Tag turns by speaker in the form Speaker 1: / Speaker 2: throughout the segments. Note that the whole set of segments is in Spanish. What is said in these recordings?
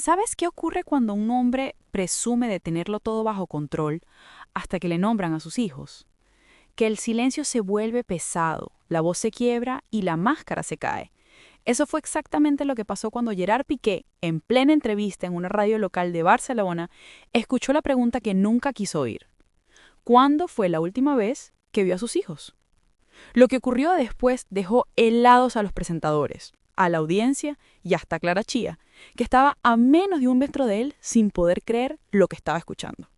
Speaker 1: ¿Sabes qué ocurre cuando un hombre presume de tenerlo todo bajo control hasta que le nombran a sus hijos? Que el silencio se vuelve pesado, la voz se quiebra y la máscara se cae. Eso fue exactamente lo que pasó cuando Gerard Piqué, en plena entrevista en una radio local de Barcelona, escuchó la pregunta que nunca quiso oír. ¿Cuándo fue la última vez que vio a sus hijos? Lo que ocurrió después dejó helados a los presentadores, a la audiencia y hasta a Clara Chía, que estaba a menos de un metro de él sin poder creer lo que estaba escuchando.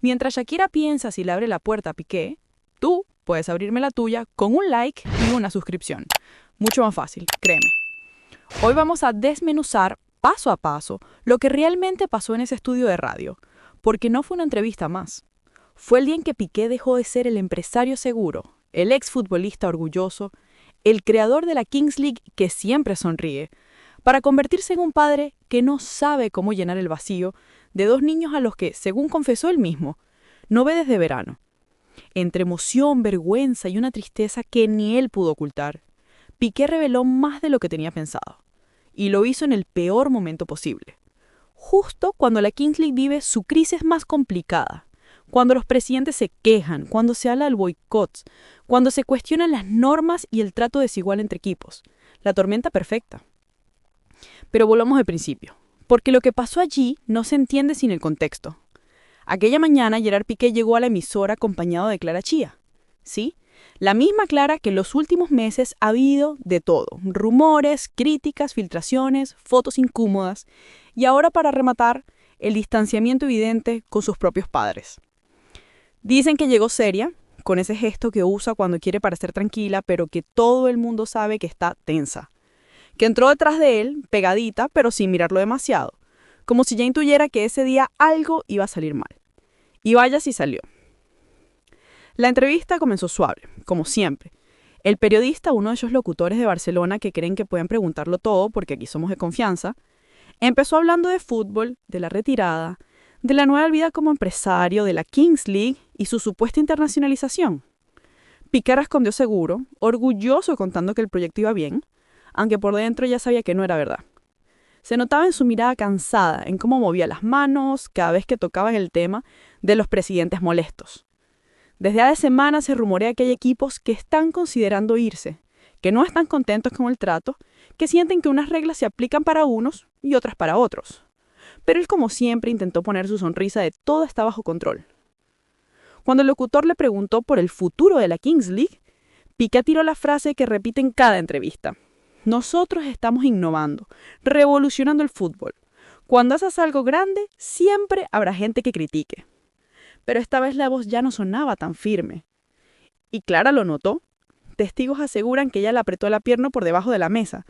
Speaker 1: Mientras Shakira piensa si le abre la puerta a Piqué, tú puedes abrirme la tuya con un like y una suscripción. Mucho más fácil, créeme. Hoy vamos a desmenuzar paso a paso lo que realmente pasó en ese estudio de radio, porque no fue una entrevista más. Fue el día en que Piqué dejó de ser el empresario seguro, el exfutbolista orgulloso, el creador de la Kings League que siempre sonríe, para convertirse en un padre que no sabe cómo llenar el vacío de dos niños a los que, según confesó él mismo, no ve desde verano. Entre emoción, vergüenza y una tristeza que ni él pudo ocultar, Piqué reveló más de lo que tenía pensado, y lo hizo en el peor momento posible. Justo cuando la Kings League vive su crisis más complicada, cuando los presidentes se quejan, cuando se habla del boicot, cuando se cuestionan las normas y el trato desigual entre equipos. La tormenta perfecta. Pero volvamos al principio, porque lo que pasó allí no se entiende sin el contexto. Aquella mañana Gerard Piqué llegó a la emisora acompañado de Clara Chía. ¿Sí? La misma Clara que en los últimos meses ha habido de todo. Rumores, críticas, filtraciones, fotos incómodas. Y ahora, para rematar, el distanciamiento evidente con sus propios padres. Dicen que llegó seria, con ese gesto que usa cuando quiere parecer tranquila, pero que todo el mundo sabe que está tensa. Que entró detrás de él, pegadita, pero sin mirarlo demasiado, como si ya intuyera que ese día algo iba a salir mal. Y vaya si salió. La entrevista comenzó suave, como siempre. El periodista, uno de esos locutores de Barcelona que creen que pueden preguntarlo todo porque aquí somos de confianza, empezó hablando de fútbol, de la retirada, de la nueva vida como empresario, de la Kings League y su supuesta internacionalización. Piqué respondió seguro, orgulloso contando que el proyecto iba bien, aunque por dentro ya sabía que no era verdad. Se notaba en su mirada cansada, en cómo movía las manos cada vez que tocaban el tema de los presidentes molestos. Desde hace semanas se rumorea que hay equipos que están considerando irse, que no están contentos con el trato, que sienten que unas reglas se aplican para unos y otras para otros. Pero él, como siempre, intentó poner su sonrisa de todo está bajo control. Cuando el locutor le preguntó por el futuro de la Kings League, Piqué tiró la frase que repite en cada entrevista. Nosotros estamos innovando, revolucionando el fútbol. Cuando haces algo grande, siempre habrá gente que critique. Pero esta vez la voz ya no sonaba tan firme. Y Clara lo notó. Testigos aseguran que ella le apretó la pierna por debajo de la mesa,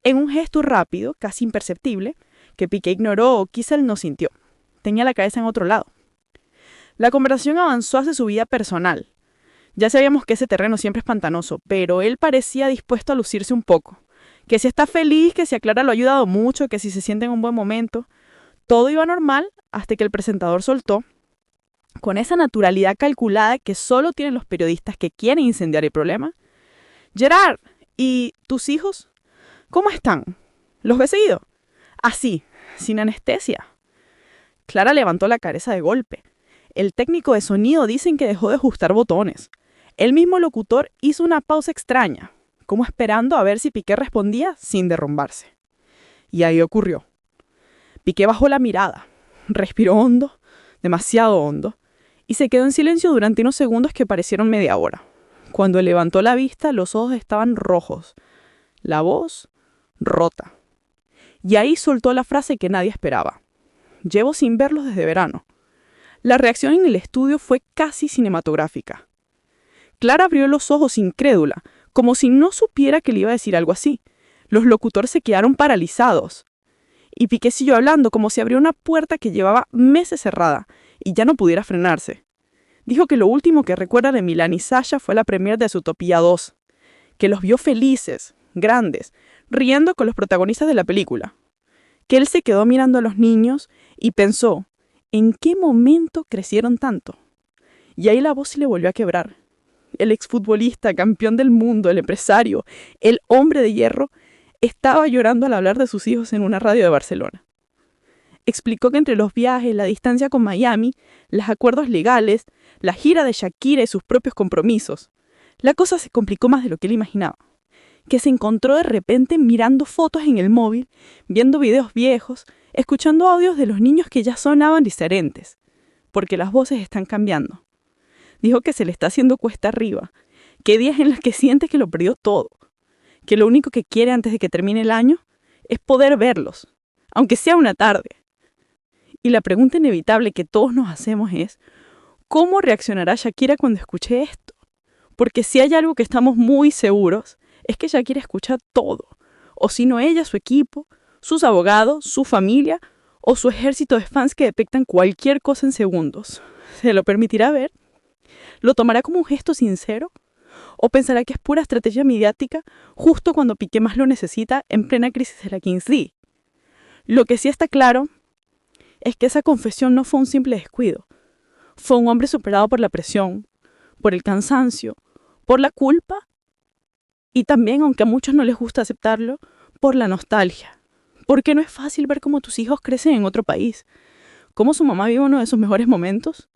Speaker 1: en un gesto rápido, casi imperceptible, que Piqué ignoró o quizá él no sintió. Tenía la cabeza en otro lado. La conversación avanzó hacia su vida personal. Ya sabíamos que ese terreno siempre es pantanoso, pero él parecía dispuesto a lucirse un poco. Que si está feliz, que si a Clara lo ha ayudado mucho, que si se siente en un buen momento. Todo iba normal hasta que el presentador soltó, con esa naturalidad calculada que solo tienen los periodistas que quieren incendiar el problema. Gerard, ¿y tus hijos? ¿Cómo están? ¿Los ves seguido? Así, sin anestesia. Clara levantó la cabeza de golpe. El técnico de sonido dicen que dejó de ajustar botones. El mismo locutor hizo una pausa extraña, como esperando a ver si Piqué respondía sin derrumbarse. Y ahí ocurrió. Piqué bajó la mirada, respiró hondo, demasiado hondo, y se quedó en silencio durante unos segundos que parecieron media hora. Cuando levantó la vista, los ojos estaban rojos, la voz rota. Y ahí soltó la frase que nadie esperaba. Llevo sin verlos desde verano. La reacción en el estudio fue casi cinematográfica. Clara abrió los ojos incrédula, como si no supiera que le iba a decir algo así. Los locutores se quedaron paralizados. Y Piqué siguió hablando como si abrió una puerta que llevaba meses cerrada y ya no pudiera frenarse. Dijo que lo último que recuerda de Milán y Sasha fue la premiere de Zootopia 2, que los vio felices, grandes, riendo con los protagonistas de la película. Que él se quedó mirando a los niños y pensó, ¿en qué momento crecieron tanto? Y ahí la voz se le volvió a quebrar. El exfutbolista, campeón del mundo, el empresario, el hombre de hierro, estaba llorando al hablar de sus hijos en una radio de Barcelona.
Speaker 2: Explicó que entre los viajes, la distancia con Miami, los acuerdos legales, la gira de Shakira y sus propios compromisos, la cosa se complicó más de lo que él imaginaba. Que se encontró de repente mirando fotos en el móvil, viendo videos viejos, escuchando audios de los niños que ya sonaban diferentes, porque las voces están cambiando. Dijo que se le está haciendo cuesta arriba, que hay días en los que siente que lo perdió todo, que lo único que quiere antes de que termine el año es poder verlos, aunque sea una tarde. Y la pregunta inevitable que todos nos hacemos es, ¿cómo reaccionará Shakira cuando escuche esto? Porque si hay algo que estamos muy seguros, es que Shakira escucha todo, o si no ella, su equipo, sus abogados, su familia o su ejército de fans que detectan cualquier cosa en segundos. ¿Se lo permitirá ver? ¿Lo tomará como un gesto sincero? ¿O pensará que es pura estrategia mediática justo cuando Piqué más lo necesita en plena crisis de la Kings League? Lo que sí está claro es que esa confesión no fue un simple descuido. Fue un hombre superado por la presión, por el cansancio, por la culpa y también, aunque a muchos no les gusta aceptarlo, por la nostalgia. Porque no es fácil ver cómo tus hijos crecen en otro país, cómo su mamá vive uno de sus mejores momentos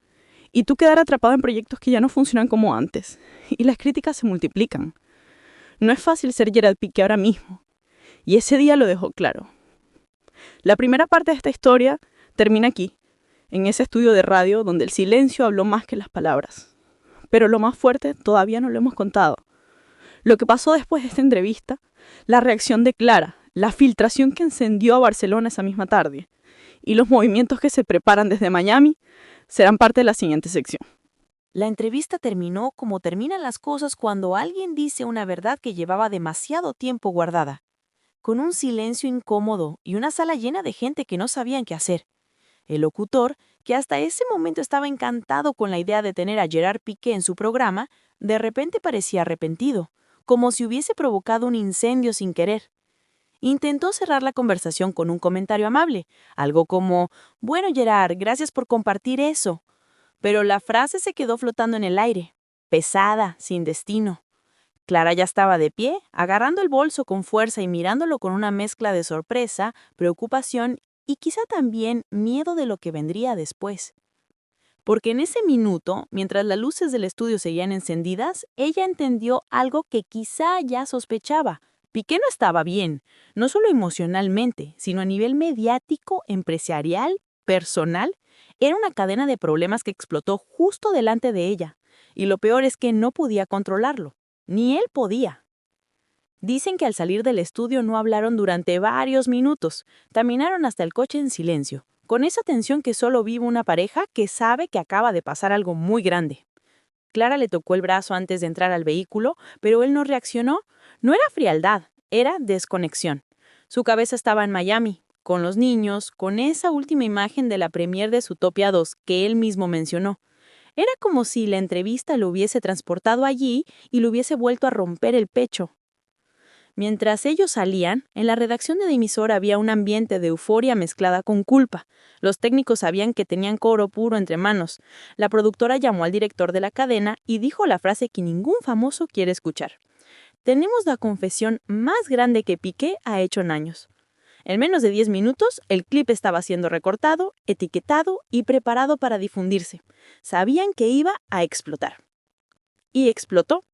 Speaker 2: y tú quedar atrapado en proyectos que ya no funcionan como antes. Y las críticas se multiplican. No es fácil ser Gerard Piqué ahora mismo. Y ese día lo dejó claro. La primera parte de esta historia termina aquí, en ese estudio de radio donde el silencio habló más que las palabras. Pero lo más fuerte todavía no lo hemos contado. Lo que pasó después de esta entrevista, la reacción de Clara, la filtración que encendió a Barcelona esa misma tarde y los movimientos que se preparan desde Miami serán parte de la siguiente sección.
Speaker 3: La entrevista terminó como terminan las cosas cuando alguien dice una verdad que llevaba demasiado tiempo guardada, con un silencio incómodo y una sala llena de gente que no sabían qué hacer. El locutor, que hasta ese momento estaba encantado con la idea de tener a Gerard Piqué en su programa, de repente parecía arrepentido, como si hubiese provocado un incendio sin querer. Intentó cerrar la conversación con un comentario amable, algo como, «Bueno, Gerard, gracias por compartir eso». Pero la frase se quedó flotando en el aire, pesada, sin destino. Clara ya estaba de pie, agarrando el bolso con fuerza y mirándolo con una mezcla de sorpresa, preocupación y quizá también miedo de lo que vendría después. Porque en ese minuto, mientras las luces del estudio seguían encendidas, ella entendió algo que quizá ya sospechaba. Piqué no estaba bien, no solo emocionalmente, sino a nivel mediático, empresarial, personal. Era una cadena de problemas que explotó justo delante de ella. Y lo peor es que no podía controlarlo. Ni él podía. Dicen que al salir del estudio no hablaron durante varios minutos. Caminaron hasta el coche en silencio, con esa tensión que solo vive una pareja que sabe que acaba de pasar algo muy grande. Clara le tocó el brazo antes de entrar al vehículo, pero él no reaccionó. No era frialdad, era desconexión. Su cabeza estaba en Miami, con los niños, con esa última imagen de la premier de Zootopia 2 que él mismo mencionó. Era como si la entrevista lo hubiese transportado allí y lo hubiese vuelto a romper el pecho. Mientras ellos salían, en la redacción de la emisora había un ambiente de euforia mezclada con culpa. Los técnicos sabían que tenían oro puro entre manos. La productora llamó al director de la cadena y dijo la frase que ningún famoso quiere escuchar. Tenemos la confesión más grande que Piqué ha hecho en años. En menos de 10 minutos, el clip estaba siendo recortado, etiquetado y preparado para difundirse. Sabían que iba a explotar. Y explotó.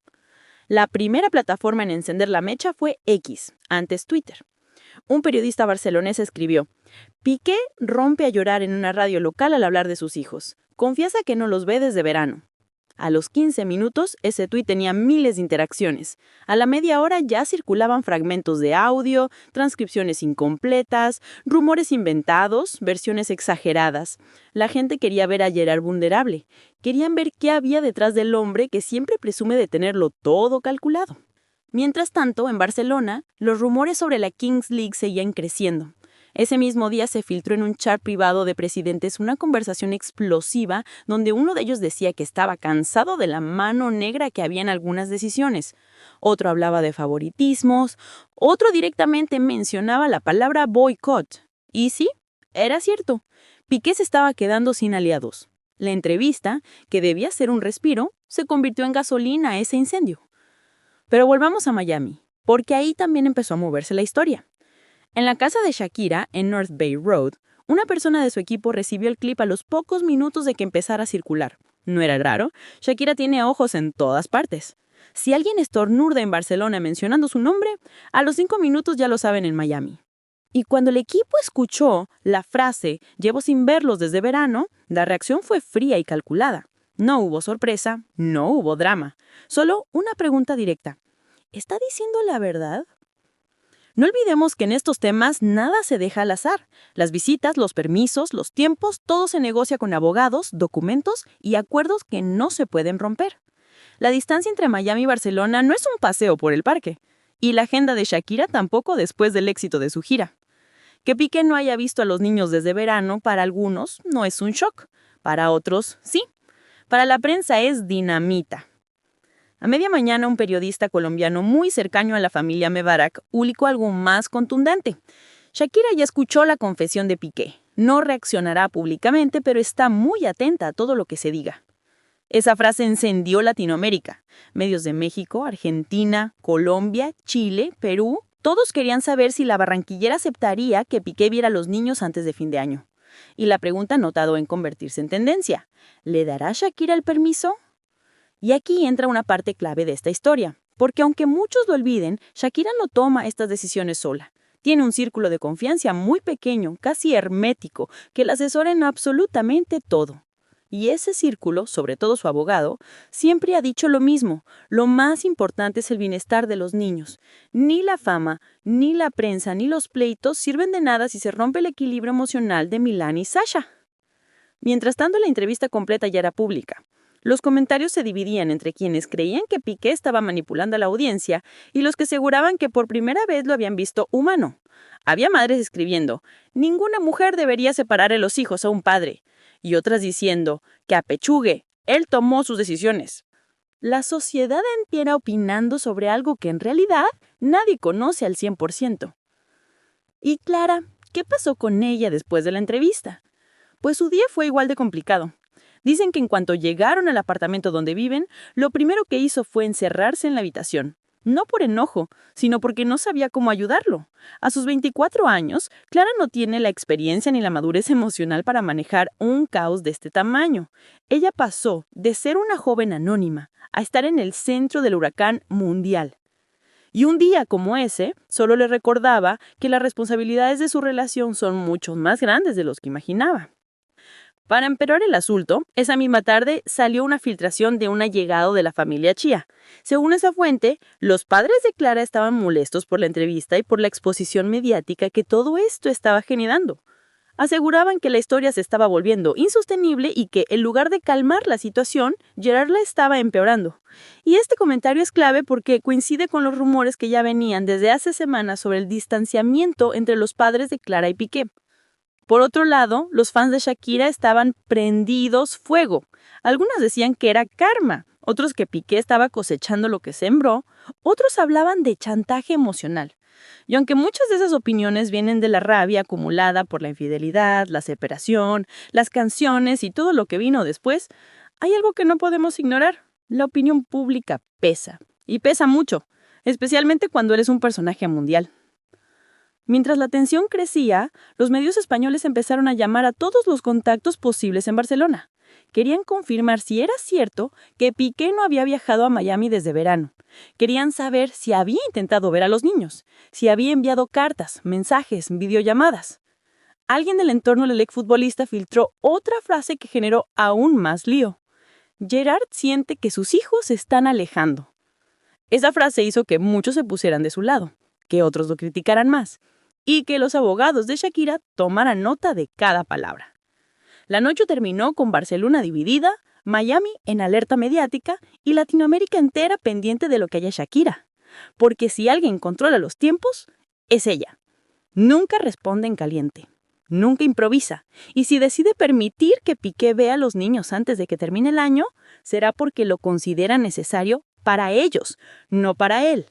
Speaker 3: La primera plataforma en encender la mecha fue X, antes Twitter. Un periodista barcelonés escribió: Piqué rompe a llorar en una radio local al hablar de sus hijos. Confiesa que no los ve desde verano. A los 15 minutos, ese tuit tenía miles de interacciones. A la media hora ya circulaban fragmentos de audio, transcripciones incompletas, rumores inventados, versiones exageradas. La gente quería ver a Gerard vulnerable. Querían ver qué había detrás del hombre que siempre presume de tenerlo todo calculado. Mientras tanto, en Barcelona, los rumores sobre la Kings League seguían creciendo. Ese mismo día se filtró en un chat privado de presidentes una conversación explosiva donde uno de ellos decía que estaba cansado de la mano negra que había en algunas decisiones. Otro hablaba de favoritismos, otro directamente mencionaba la palabra boicot. Y sí, era cierto. Piqué se estaba quedando sin aliados. La entrevista, que debía ser un respiro, se convirtió en gasolina a ese incendio. Pero volvamos a Miami, porque ahí también empezó a moverse la historia.
Speaker 2: En la casa de Shakira, en North Bay Road, una persona de su equipo recibió el clip a los pocos minutos de que empezara a circular. No era raro, Shakira tiene ojos en todas partes. Si alguien estornuda en Barcelona mencionando su nombre, a los 5 minutos ya lo saben en Miami. Y cuando el equipo escuchó la frase «llevo sin verlos desde verano», la reacción fue fría y calculada. No hubo sorpresa, no hubo drama, solo una pregunta directa. ¿Está diciendo la verdad? No olvidemos que en estos temas nada se deja al azar. Las visitas, los permisos, los tiempos, todo se negocia con abogados, documentos y acuerdos que no se pueden romper. La distancia entre Miami y Barcelona no es un paseo por el parque. Y la agenda de Shakira tampoco después del éxito de su gira. Que Piqué no haya visto a los niños desde verano, para algunos, no es un shock. Para otros, sí. Para la prensa es dinamita. A media mañana, un periodista colombiano muy cercano a la familia Mebarak publicó algo más contundente. Shakira ya escuchó la confesión de Piqué. No reaccionará públicamente, pero está muy atenta a todo lo que se diga. Esa frase encendió Latinoamérica. Medios de México, Argentina, Colombia, Chile, Perú, todos querían saber si la barranquillera aceptaría que Piqué viera a los niños antes de fin de año. Y la pregunta no tardó en convertirse en tendencia. ¿Le dará Shakira el permiso? Y aquí entra una parte clave de esta historia, porque aunque muchos lo olviden, Shakira no toma estas decisiones sola. Tiene un círculo de confianza muy pequeño, casi hermético, que la asesora en absolutamente todo. Y ese círculo, sobre todo su abogado, siempre ha dicho lo mismo: lo más importante es el bienestar de los niños. Ni la fama, ni la prensa, ni los pleitos sirven de nada si se rompe el equilibrio emocional de Milán y Sasha. Mientras tanto, la entrevista completa ya era pública. Los comentarios se dividían entre quienes creían que Piqué estaba manipulando a la audiencia y los que aseguraban que por primera vez lo habían visto humano. Había madres escribiendo: «Ninguna mujer debería separarle los hijos a un padre», y otras diciendo que apechugue, él tomó sus decisiones. La sociedad entera opinando sobre algo que en realidad nadie conoce al 100%. Y Clara, ¿qué pasó con ella después de la entrevista? Pues su día fue igual de complicado. Dicen que en cuanto llegaron al apartamento donde viven, lo primero que hizo fue encerrarse en la habitación. No por enojo, sino porque no sabía cómo ayudarlo. A sus 24 años, Clara no tiene la experiencia ni la madurez emocional para manejar un caos de este tamaño. Ella pasó de ser una joven anónima a estar en el centro del huracán mundial. Y un día como ese, solo le recordaba que las responsabilidades de su relación son mucho más grandes de los que imaginaba. Para empeorar el asunto, esa misma tarde salió una filtración de un allegado de la familia Chia. Según esa fuente, los padres de Clara estaban molestos por la entrevista y por la exposición mediática que todo esto estaba generando. Aseguraban que la historia se estaba volviendo insostenible y que, en lugar de calmar la situación, Gerard la estaba empeorando. Y este comentario es clave porque coincide con los rumores que ya venían desde hace semanas sobre el distanciamiento entre los padres de Clara y Piqué. Por otro lado, los fans de Shakira estaban prendidos fuego. Algunos decían que era karma, otros que Piqué estaba cosechando lo que sembró, otros hablaban de chantaje emocional. Y aunque muchas de esas opiniones vienen de la rabia acumulada por la infidelidad, la separación, las canciones y todo lo que vino después, hay algo que no podemos ignorar. La opinión pública pesa, y pesa mucho, especialmente cuando eres un personaje mundial. Mientras la tensión crecía, los medios españoles empezaron a llamar a todos los contactos posibles en Barcelona. Querían confirmar si era cierto que Piqué no había viajado a Miami desde verano. Querían saber si había intentado ver a los niños, si había enviado cartas, mensajes, videollamadas. Alguien del entorno del exfutbolista filtró otra frase que generó aún más lío. Gerard siente que sus hijos se están alejando. Esa frase hizo que muchos se pusieran de su lado, que otros lo criticaran más, y que los abogados de Shakira tomaran nota de cada palabra. La noche terminó con Barcelona dividida, Miami en alerta mediática y Latinoamérica entera pendiente de lo que haya Shakira. Porque si alguien controla los tiempos, es ella. Nunca responde en caliente, nunca improvisa, y si decide permitir que Piqué vea a los niños antes de que termine el año, será porque lo considera necesario para ellos, no para él.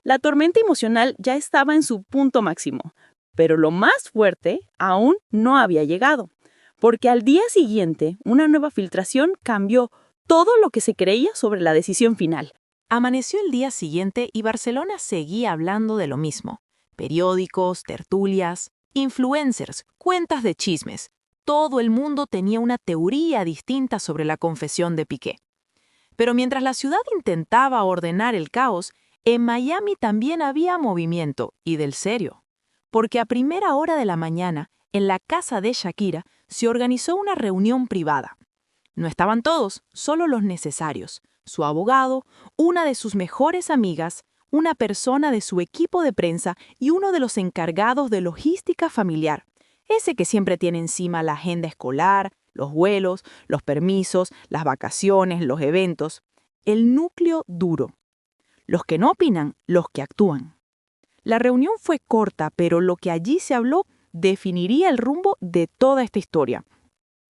Speaker 2: La tormenta emocional ya estaba en su punto máximo, pero lo más fuerte aún no había llegado, porque al día siguiente una nueva filtración cambió todo lo que se creía sobre la decisión final.
Speaker 3: Amaneció el día siguiente y Barcelona seguía hablando de lo mismo. Periódicos, tertulias, influencers, cuentas de chismes. Todo el mundo tenía una teoría distinta sobre la confesión de Piqué. Pero mientras la ciudad intentaba ordenar el caos, en Miami también había movimiento, y del serio. Porque a primera hora de la mañana, en la casa de Shakira, se organizó una reunión privada. No estaban todos, solo los necesarios. Su abogado, una de sus mejores amigas, una persona de su equipo de prensa y uno de los encargados de logística familiar. Ese que siempre tiene encima la agenda escolar, los vuelos, los permisos, las vacaciones, los eventos. El núcleo duro. Los que no opinan, los que actúan. La reunión fue corta, pero lo que allí se habló definiría el rumbo de toda esta historia.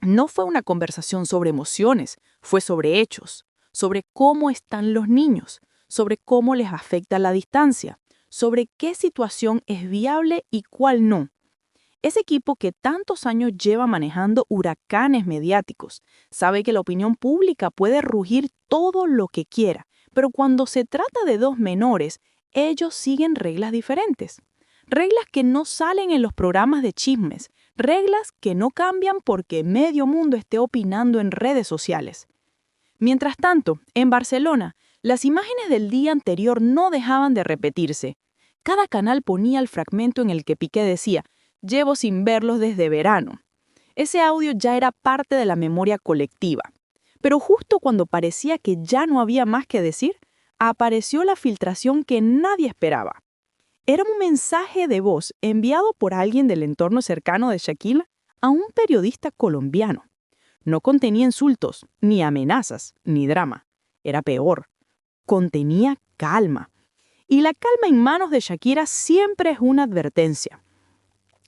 Speaker 3: No fue una conversación sobre emociones, fue sobre hechos, sobre cómo están los niños, sobre cómo les afecta la distancia, sobre qué situación es viable y cuál no. Ese equipo que tantos años lleva manejando huracanes mediáticos sabe que la opinión pública puede rugir todo lo que quiera, pero cuando se trata de dos menores, ellos siguen reglas diferentes. Reglas que no salen en los programas de chismes, reglas que no cambian porque medio mundo esté opinando en redes sociales. Mientras tanto, en Barcelona, las imágenes del día anterior no dejaban de repetirse. Cada canal ponía el fragmento en el que Piqué decía: «Llevo sin verlos desde verano». Ese audio ya era parte de la memoria colectiva. Pero justo cuando parecía que ya no había más que decir, apareció la filtración que nadie esperaba. Era un mensaje de voz enviado por alguien del entorno cercano de Shakira a un periodista colombiano. No contenía insultos, ni amenazas, ni drama. Era peor. Contenía calma. Y la calma en manos de Shakira siempre es una advertencia.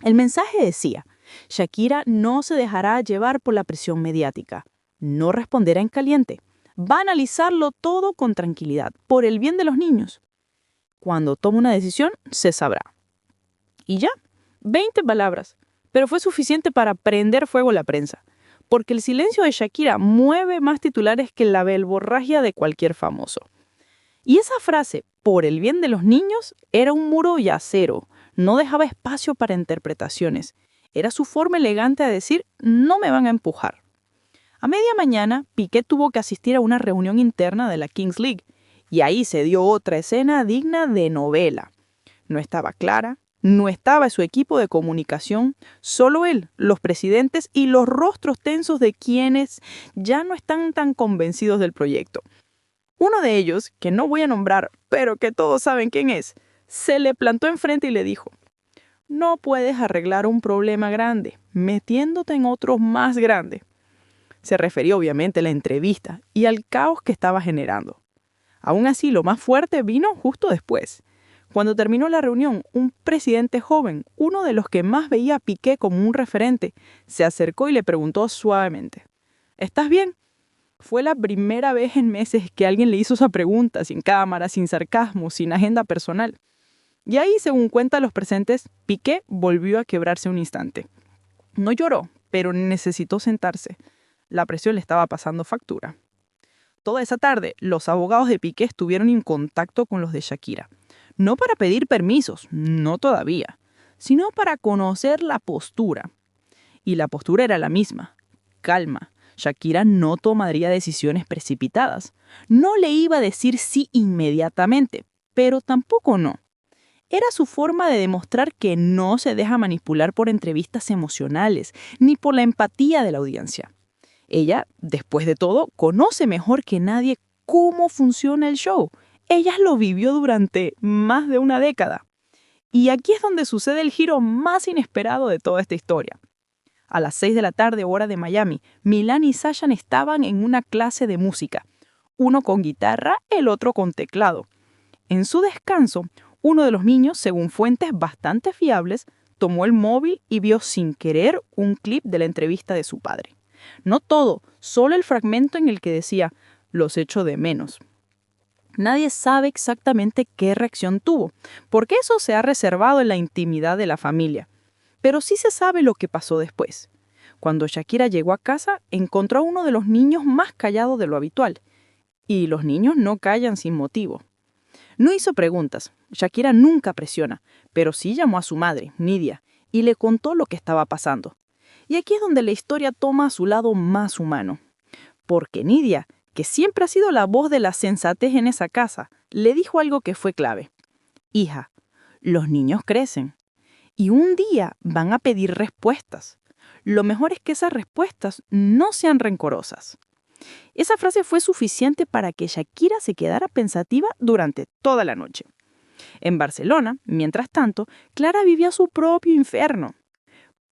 Speaker 3: El mensaje decía: Shakira no se dejará llevar por la presión mediática. No responderá en caliente. Va a analizarlo todo con tranquilidad, por el bien de los niños. Cuando tome una decisión, se sabrá. Y ya, 20 palabras, pero fue suficiente para prender fuego la prensa, porque el silencio de Shakira mueve más titulares que la verborragia de cualquier famoso. Y esa frase, por el bien de los niños, era un muro de acero, no dejaba espacio para interpretaciones. Era su forma elegante de decir: no me van a empujar. A media mañana, Piqué tuvo que asistir a una reunión interna de la Kings League, y ahí se dio otra escena digna de novela. No estaba Clara, no estaba su equipo de comunicación, solo él, los presidentes y los rostros tensos de quienes ya no están tan convencidos del proyecto. Uno de ellos, que no voy a nombrar, pero que todos saben quién es, se le plantó enfrente y le dijo: «No puedes arreglar un problema grande, metiéndote en otro más grande». Se refería obviamente a la entrevista y al caos que estaba generando. Aún así, lo más fuerte vino justo después. Cuando terminó la reunión, un presidente joven, uno de los que más veía a Piqué como un referente, se acercó y le preguntó suavemente: «¿Estás bien?». Fue la primera vez en meses que alguien le hizo esa pregunta, sin cámara, sin sarcasmo, sin agenda personal. Y ahí, según cuentan los presentes, Piqué volvió a quebrarse un instante. No lloró, pero necesitó sentarse. La presión le estaba pasando factura. Toda esa tarde, los abogados de Piqué estuvieron en contacto con los de Shakira. No para pedir permisos, no todavía, sino para conocer la postura. Y la postura era la misma: calma. Shakira no tomaría decisiones precipitadas. No le iba a decir sí inmediatamente, pero tampoco no. Era su forma de demostrar que no se deja manipular por entrevistas emocionales, ni por la empatía de la audiencia. Ella, después de todo, conoce mejor que nadie cómo funciona el show. Ella lo vivió durante más de una década. Y aquí es donde sucede el giro más inesperado de toda esta historia. A las 6 de la tarde, hora de Miami, Milán y Zayan estaban en una clase de música. Uno con guitarra, el otro con teclado. En su descanso, uno de los niños, según fuentes bastante fiables, tomó el móvil y vio sin querer un clip de la entrevista de su padre. No todo, solo el fragmento en el que decía: «Los echo de menos». Nadie sabe exactamente qué reacción tuvo, porque eso se ha reservado en la intimidad de la familia. Pero sí se sabe lo que pasó después. Cuando Shakira llegó a casa, encontró a uno de los niños más callados de lo habitual. Y los niños no callan sin motivo.
Speaker 2: No hizo preguntas, Shakira nunca presiona, pero sí llamó a su madre, Nidia, y le contó lo que estaba pasando. Y aquí es donde la historia toma su lado más humano. Porque Nidia, que siempre ha sido la voz de la sensatez en esa casa, le dijo algo que fue clave. Hija, los niños crecen y un día van a pedir respuestas. Lo mejor es que esas respuestas no sean rencorosas. Esa frase fue suficiente para que Shakira se quedara pensativa durante toda la noche. En Barcelona, mientras tanto, Clara vivía su propio infierno.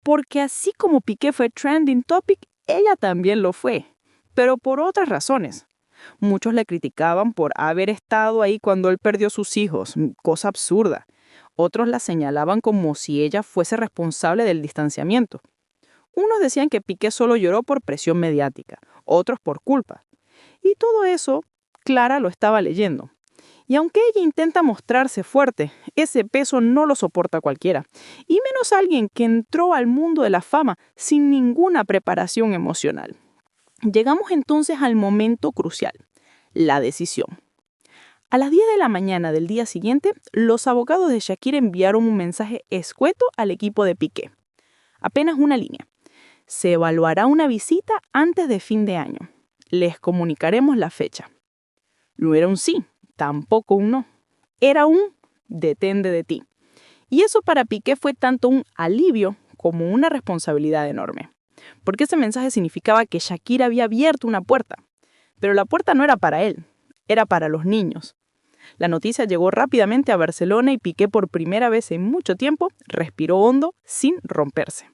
Speaker 2: Porque así como Piqué fue trending topic, ella también lo fue, pero por otras razones. Muchos le criticaban por haber estado ahí cuando él perdió sus hijos, cosa absurda. Otros la señalaban como si ella fuese responsable del distanciamiento. Unos decían que Piqué solo lloró por presión mediática, otros por culpa. Y todo eso, Clara lo estaba leyendo. Y aunque ella intenta mostrarse fuerte, ese peso no lo soporta cualquiera, y menos alguien que entró al mundo de la fama sin ninguna preparación emocional. Llegamos entonces al momento crucial, la decisión. A las 10 de la mañana del día siguiente, los abogados de Shakira enviaron un mensaje escueto al equipo de Piqué. Apenas una línea. Se evaluará una visita antes de fin de año. Les comunicaremos la fecha. No era un sí, tampoco un no. Era un depende de ti. Y eso para Piqué fue tanto un alivio como una responsabilidad enorme. Porque ese mensaje significaba que Shakira había abierto una puerta. Pero la puerta no era para él, era para los niños. La noticia llegó rápidamente a Barcelona y Piqué por primera vez en mucho tiempo respiró hondo sin romperse.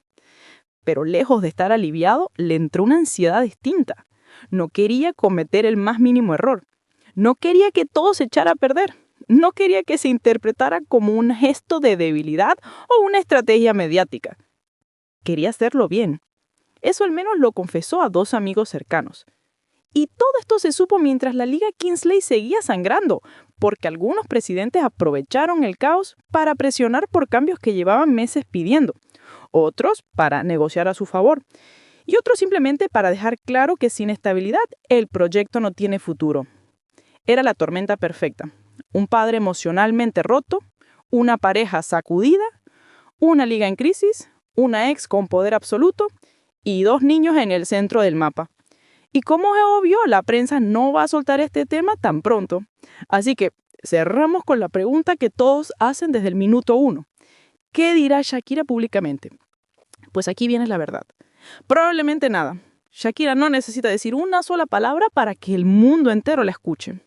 Speaker 2: Pero lejos de estar aliviado, le entró una ansiedad distinta. No quería cometer el más mínimo error. No quería que todo se echara a perder. No quería que se interpretara como un gesto de debilidad o una estrategia mediática. Quería hacerlo bien. Eso al menos lo confesó a 2 amigos cercanos. Y todo esto se supo mientras la Liga Kingsley seguía sangrando, porque algunos presidentes aprovecharon el caos para presionar por cambios que llevaban meses pidiendo, otros para negociar a su favor, y otros simplemente para dejar claro que sin estabilidad el proyecto no tiene futuro. Era la tormenta perfecta. Un padre emocionalmente roto, una pareja sacudida, una liga en crisis, una ex con poder absoluto y 2 niños en el centro del mapa. Y como es obvio, la prensa no va a soltar este tema tan pronto. Así que cerramos con la pregunta que todos hacen desde el minuto 1. ¿Qué dirá Shakira públicamente? Pues aquí viene la verdad. Probablemente nada. Shakira no necesita decir una sola palabra para que el mundo entero la escuche.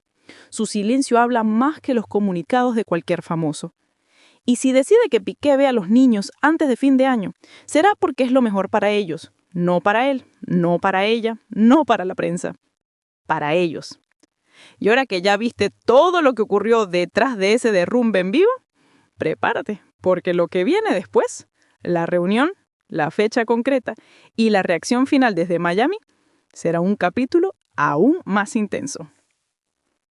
Speaker 2: Su silencio habla más que los comunicados de cualquier famoso. Y si decide que Piqué vea a los niños antes de fin de año, será porque es lo mejor para ellos. No para él, no para ella, no para la prensa. Para ellos. Y ahora que ya viste todo lo que ocurrió detrás de ese derrumbe en vivo, prepárate, porque lo que viene después, la reunión, la fecha concreta y la reacción final desde Miami, será un capítulo aún más intenso.